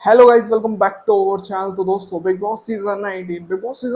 Hello guys, welcome back to our channel. तो दोस्तों, big boss season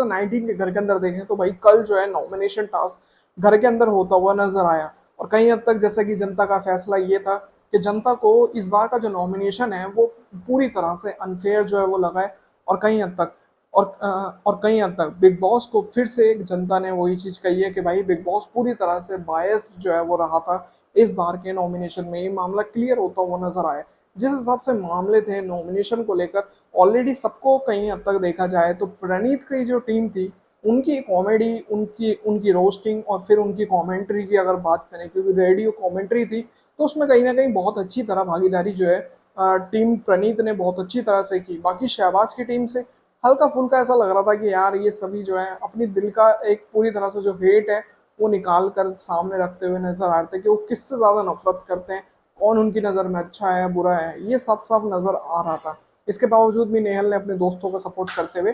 19 के घर के अंदर देखें तो भाई कल जो है नॉमिनेशन टास्क घर के अंदर होता हुआ नजर आया। और कहीं हद तक जैसे कि जनता का फैसला ये था कि जनता को इस बार का जो नॉमिनेशन है वो पूरी तरह से अनफेयर जो है वो लगा है। और कहीं हद तक और कहीं हद तक बिग बॉस को फिर से जनता ने वही चीज कही है कि भाई बिग बॉस पूरी तरह से बायस्ड जो है वो रहा था। इस बार के नॉमिनेशन में ये मामला क्लियर होता हुआ नजर आया। जिस हिसाब से मामले थे नॉमिनेशन को लेकर, ऑलरेडी सबको कहीं हद तक देखा जाए तो प्रणीत की जो टीम थी, उनकी कॉमेडी, उनकी उनकी रोस्टिंग और फिर उनकी कमेंट्री की अगर बात करें, क्योंकि रेडियो कमेंट्री थी, तो उसमें कहीं ना कहीं बहुत अच्छी तरह भागीदारी जो है टीम प्रणीत ने बहुत अच्छी तरह से की। बाकी शहबाज की टीम से हल्का फुल्का ऐसा लग रहा था कि यार ये सभी जो है अपनी दिल का एक पूरी तरह से जो हेट है वो निकाल कर सामने रखते हुए नजर आ रहे थे कि वो किससे ज्यादा नफरत करते हैं, कौन उनकी नज़र में अच्छा है बुरा है, ये सब सब नज़र आ रहा था। इसके बावजूद भी नेहल ने अपने दोस्तों को सपोर्ट करते हुए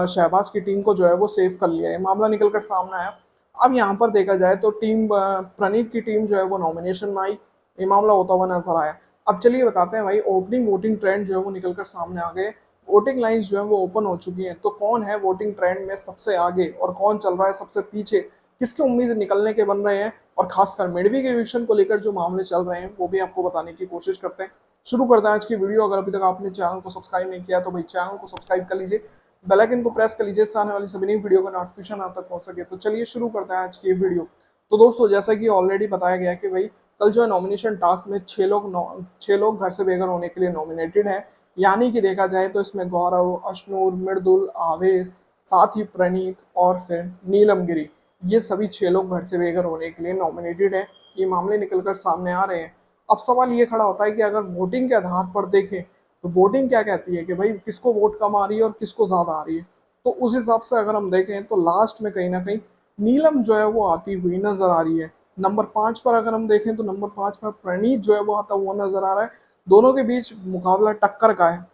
शहबाज की टीम को जो है वो सेव कर लिया है। मामला निकल कर सामने आया। अब यहाँ पर देखा जाए तो टीम प्रणीत की टीम जो है वो नॉमिनेशन में आई, ये मामला होता हुआ नजर आया। अब चलिए बताते हैं भाई, ओपनिंग वोटिंग ट्रेंड जो है वो निकल कर सामने आ गए। वोटिंग लाइंस जो है वो ओपन हो चुकी हैं। तो कौन है वोटिंग ट्रेंड में सबसे आगे और कौन चल रहा है सबसे पीछे, किसके उम्मीद निकलने के बन रहे हैं, और खासकर मिडवी के इविक्शन को लेकर जो मामले चल रहे हैं वो भी आपको बताने की कोशिश करते हैं। शुरू करते हैं आज की वीडियो। अगर अभी तक आपने चैनल को सब्सक्राइब नहीं किया तो भाई चैनल को सब्सक्राइब कर लीजिए, बेल आइकन को प्रेस कर लीजिए, इससे आने वाली सभी नई वीडियो का नोटिफिकेशन आप तक पहुंच सके। तो चलिए शुरू करते हैं आज की वीडियो। तो दोस्तों, जैसा कि ऑलरेडी बताया गया कि भाई कल जो है नॉमिनेशन टास्क में छह लोग घर से बेघर होने के लिए नॉमिनेटेड है। यानी कि देखा जाए तो इसमें गौरव, अशनूर, मृदुल, आवेश, साथ ही प्रणीत और फिर नीलम गिरी, ये सभी छह लोग घर से बेघर होने के लिए नॉमिनेटेड हैं। ये मामले निकलकर सामने आ रहे हैं। अब सवाल ये खड़ा होता है कि अगर वोटिंग के आधार पर देखें तो वोटिंग क्या कहती है कि भाई किसको वोट कम आ रही है और किसको ज्यादा आ रही है। तो उस हिसाब से अगर हम देखें तो लास्ट में कहीं ना कहीं नीलम जो है वो आती हुई नजर आ रही है। नंबर 5 पर अगर हम देखें तो नंबर 5 पर प्रणीत जो है वो आता हुआ नजर आ रहा है। दोनों के बीच मुकाबला टक्कर का है,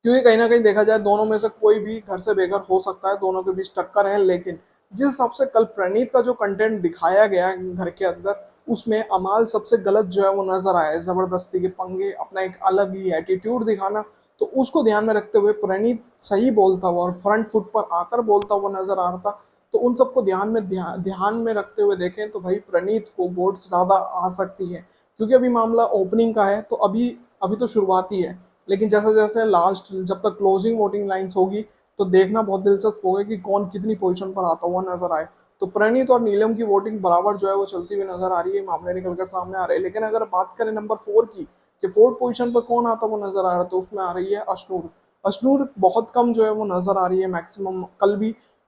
क्योंकि कहीं ना कहीं देखा जाए दोनों में से कोई भी घर से बेघर हो सकता है, दोनों के बीच टक्कर है। लेकिन जिस हिसाब से कल प्रणीत का जो कंटेंट दिखाया गया है घर के अंदर, उसमें अमाल सबसे गलत जो है वो नजर आया है। जबरदस्ती के पंगे, अपना एक अलग ही एटीट्यूड दिखाना, तो उसको ध्यान में रखते हुए प्रणीत सही बोलता हुआ और फ्रंट फुट पर आकर बोलता हुआ नजर आ रहा था। तो उन सबको ध्यान में रखते हुए देखें तो भाई प्रणीत को वोट ज्यादा आ सकती है, क्योंकि अभी मामला ओपनिंग का है। तो अभी अभी तो शुरुआती है, लेकिन जैसे जैसे लास्ट जब तक क्लोजिंग वोटिंग लाइंस होगी तो देखना बहुत दिलचस्प होगा कि कौन कितनी पोजीशन पर आता हुआ नजर आए। तो प्रणीत और नीलम की वोटिंग बराबर जो है वो चलती हुई नजर आ रही है, मामले निकलकर सामने आ रहे हैं। लेकिन अगर बात करें नंबर 4 की, कि 4th पोजीशन पर कौन आता हुआ नजर आ रहा है, तो उसमें आ रही है अशनूर। अशनूर बहुत कम जो है वो नजर आ रही है। मैक्सिमम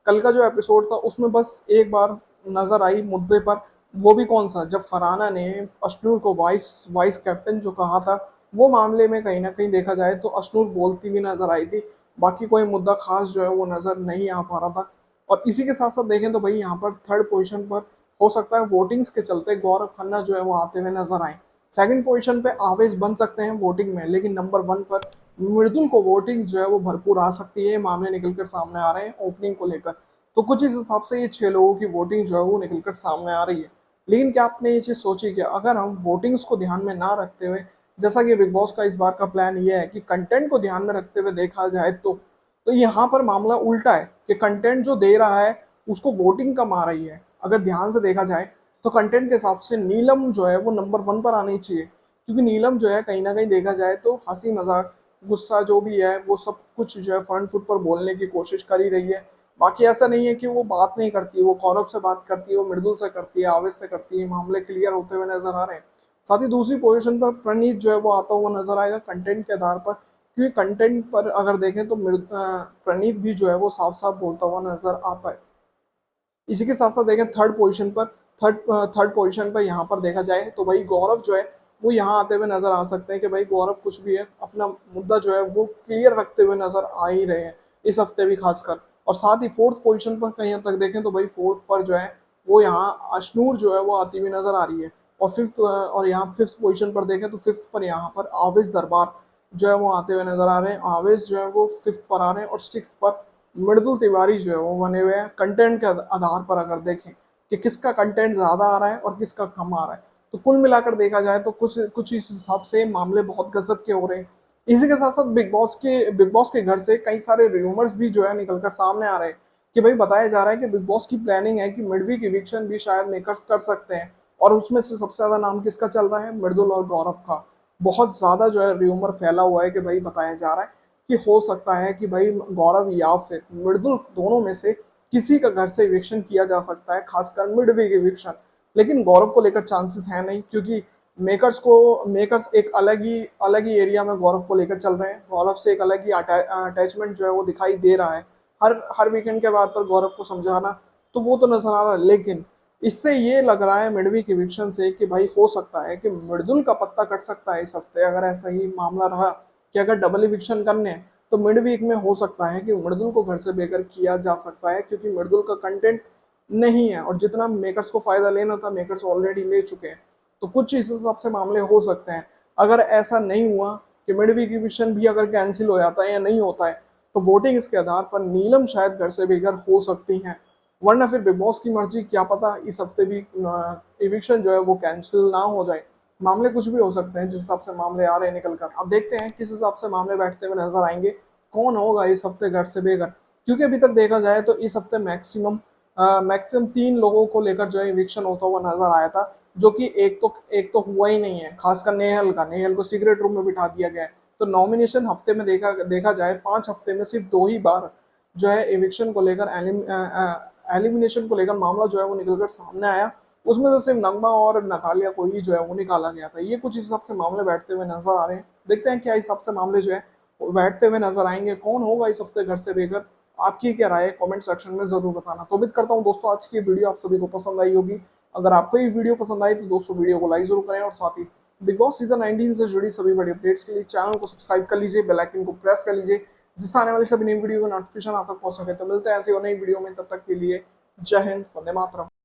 कल का जो एपिसोड था उसमें बस एक बार नजर आई मुद्दे पर, वो भी कौन सा, जब फरहाना ने अशनूर को वाइस वाइस कैप्टन जो कहा था, वो मामले में कहीं ना कहीं देखा जाए तो अशनूर बोलती भी नजर आई थी। बाकी कोई मुद्दा खास जो है वो नजर नहीं आ पा रहा था। और इसी के साथ साथ देखें तो भाई यहाँ पर 3rd पोजीशन पर हो सकता है वोटिंग्स के चलते गौरव खन्ना जो है वो आते हुए नजर आए। 2nd पोजीशन पे आवेश बन सकते हैं वोटिंग में, लेकिन नंबर 1 पर मृदुल को वोटिंग जो है वो भरपूर आ सकती है। मामले निकलकर सामने आ रहे हैं ओपनिंग को लेकर। तो कुछ इस हिसाब से ये 6 लोगों की वोटिंग जो है वो निकलकर सामने आ रही है। लेकिन क्या आपने ये चीज सोची कि अगर हम वोटिंग्स को ध्यान में ना रखते हुए, जैसा कि बिग बॉस का इस बार का प्लान ये है कि कंटेंट को ध्यान में रखते हुए देखा जाए तो यहाँ पर मामला उल्टा है कि कंटेंट जो दे रहा है उसको वोटिंग कम आ रही है। अगर ध्यान से देखा जाए तो कंटेंट के हिसाब से नीलम जो है वो नंबर 1 पर आनी चाहिए, क्योंकि नीलम जो है कहीं ना कहीं देखा जाए तो हंसी मजाक, गुस्सा जो भी है वो सब कुछ जो है फ्रंट फुट पर बोलने की कोशिश कर ही रही है। बाकी ऐसा नहीं है कि वो बात नहीं करती, वो कौरव से बात करती है, वो मृदुल से करती है, आवेश से करती है। मामले क्लियर होते हुए नजर आ रहे हैं। साथ ही दूसरी पोजीशन पर प्रणीत जो है वो आता हुआ नजर आएगा कंटेंट के आधार पर, क्योंकि कंटेंट पर अगर देखें तो प्रणीत भी जो है वो साफ साफ बोलता हुआ नजर आता है। इसी के साथ साथ देखें थर्ड पोजीशन पर यहाँ पर देखा जाए तो भाई गौरव जो है वो यहाँ आते हुए नजर आ सकते हैं कि भाई गौरव कुछ भी है अपना मुद्दा जो है वो क्लियर रखते हुए नजर आ ही रहे हैं इस हफ्ते भी खासकर। और साथ ही 4th पोजीशन पर कहीं तक देखें तो भाई 4th पर जो है वो यहाँ अशनूर जो है वो आती हुई नजर आ रही है। और यहाँ 5th पोजीशन पर देखें तो 5th पर यहाँ पर आवेश दरबार जो है वो आते हुए नजर आ रहे हैं। आवेश जो है वो 5th पर आ रहे हैं और 6th पर मृदुल तिवारी जो है वो बने हुए हैं। कंटेंट के आधार पर अगर देखें कि किसका कंटेंट ज्यादा आ रहा है और किसका कम आ रहा है, तो कुल मिलाकर देखा जाए तो कुछ कुछ इस हिसाब से मामले बहुत गजब के हो रहे हैं। इसी के साथ साथ बिग बॉस के घर से कई सारे रूमर्स भी जो है निकलकर सामने आ रहे हैं कि भाई बताया जा रहा है कि बिग बॉस की प्लानिंग है कि मिड वीक इविक्शन भी शायद मेकर्स कर सकते हैं। और उसमें से सबसे ज्यादा नाम किसका चल रहा है, मृदुल और गौरव का। बहुत ज्यादा जो है रूमर फैला हुआ है कि भाई बताया जा रहा है कि हो सकता है कि भाई गौरव या फिर मृदुल दोनों में से किसी का घर से इविक्शन किया जा सकता है, खासकर मिड वीक इविक्शन। लेकिन गौरव को लेकर चांसेस है नहीं, क्योंकि मेकर्स एक अलग ही एरिया में गौरव को लेकर चल रहे हैं। गौरव से एक अलग ही अटैचमेंट जो है वो दिखाई दे रहा है। हर हर वीकेंड के बाद पर गौरव को समझाना, तो वो तो नजर आ रहा है। लेकिन इससे ये लग रहा है मिडवीक इविक्शन से कि भाई हो सकता है कि मृदुल का पत्ता कट सकता है इस हफ्ते, अगर ऐसा ही मामला रहा कि अगर डबल इविक्शन करने हैं तो मिड वीक में हो सकता है कि मृदुल को घर से बेघर किया जा सकता है, क्योंकि मृदुल का कंटेंट नहीं है और जितना मेकर्स को फायदा लेना था मेकर्स ऑलरेडी ले चुके हैं। तो कुछ इस हिसाब से मामले हो सकते हैं। अगर ऐसा नहीं हुआ कि मिड वीक इविक्शन भी अगर कैंसिल हो जाता है या नहीं होता है, तो वोटिंग इसके आधार पर नीलम शायद घर से बेघर हो सकती हैं। वरना फिर बिग बॉस की मर्जी, क्या पता इस हफ्ते भी इविक्शन जो है वो कैंसिल ना हो जाए। मामले कुछ भी हो सकते हैं जिस हिसाब से मामले आ रहे हैं निकल कर। अब देखते हैं किस हिसाब से मामले बैठते हुए नजर आएंगे, कौन होगा इस हफ्ते घर से बेघर। क्योंकि अभी तक देखा जाए तो इस हफ्ते मैक्सिमम 3 लोगों को लेकर जो है इविक्शन होता हुआ नजर आया था, जो कि एक तो हुआ ही नहीं है। खासकर नेहल को सीक्रेट रूम में बिठा दिया गया है। तो नॉमिनेशन हफ्ते में देखा जाए 5 हफ्ते में सिर्फ 2 ही बार जो है इविक्शन को लेकर एलिमिनेशन को लेकर मामला जो है वो निकलकर सामने आया। उसमें से सिर्फ नगमा और नतालिया को ही जो है वो निकाला गया था। ये कुछ हिसाब से मामले बैठते हुए नजर आ रहे हैं। देखते हैं क्या हिसाब से मामले जो है वो बैठते हुए नजर आएंगे, कौन होगा इस हफ्ते घर से बेघर। आपकी क्या राय है कमेंट सेक्शन में जरूर बताना। तो उम्मीद करता हूँ दोस्तों आज की वीडियो आप सभी को पसंद आई होगी। अगर आपको ये वीडियो पसंद आई तो दोस्तों वीडियो को लाइक जरूर करें, और साथ ही बिग बॉस सीजन 19 से जुड़ी सभी बड़ी अपडेट्स के लिए चैनल को सब्सक्राइब कर लीजिए, बेल आइकन को प्रेस कर लीजिए, जिससे आने वाली सभी नई वीडियो का नोटिफिकेशन आप तक पहुंच सके। तो मिलते हैं ऐसी और नई वीडियो में, तब तक के लिए जय हिंद, वंदे मातरम।